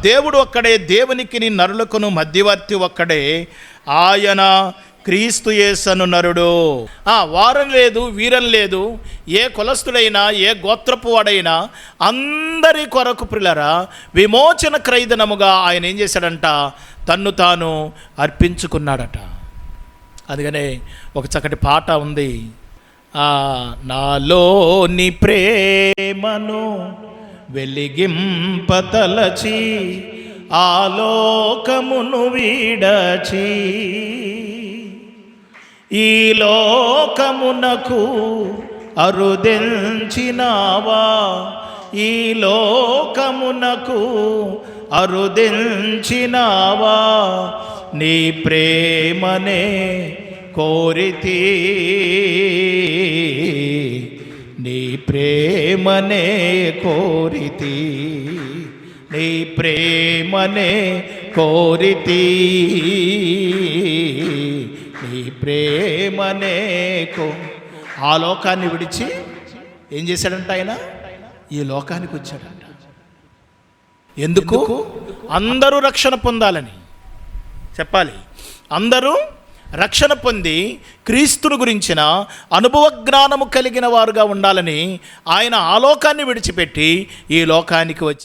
దేవుడు ఒక్కడే, దేవునికి నరులకును మధ్యవర్తి ఒక్కడే, ఆయన క్రీస్తు యేసను నరుడు. వారం లేదు, వీరం లేదు, ఏ కులస్తుడైనా ఏ గోత్రపు వాడైనా అందరి కొరకు ప్రియులారా విమోచన క్రయధనముగా ఆయన ఏం చేశాడంట, తన్ను తాను అర్పించుకున్నాడట. అందుకనే ఒక చక్కటి పాట ఉంది, నాలోని ప్రేమను వెలిగింపతలచి ఆలోకమును వీడచి ఈ లోకమునకు అరుదెంచినావా, ఈ లోకమునకు అరుదెంచినావా, నీ ప్రేమనే కోరితి, నీ ప్రేమనే కోరితి, నీ ప్రేమనే కోరితి, నీ ప్రేమనే ఆ లోకాన్ని విడిచి ఏం చేశాడంట, ఆయన ఈ లోకానికి వచ్చాడంట. ఎందుకు? అందరూ రక్షణ పొందాలని చెప్పాలి. అందరూ రక్షణ పొంది క్రీస్తుని గురించిన అనుభవ జ్ఞానము కలిగిన వారుగా ఉండాలని ఆయన ఆ లోకాన్ని విడిచిపెట్టి ఈ లోకానికి వచ్చి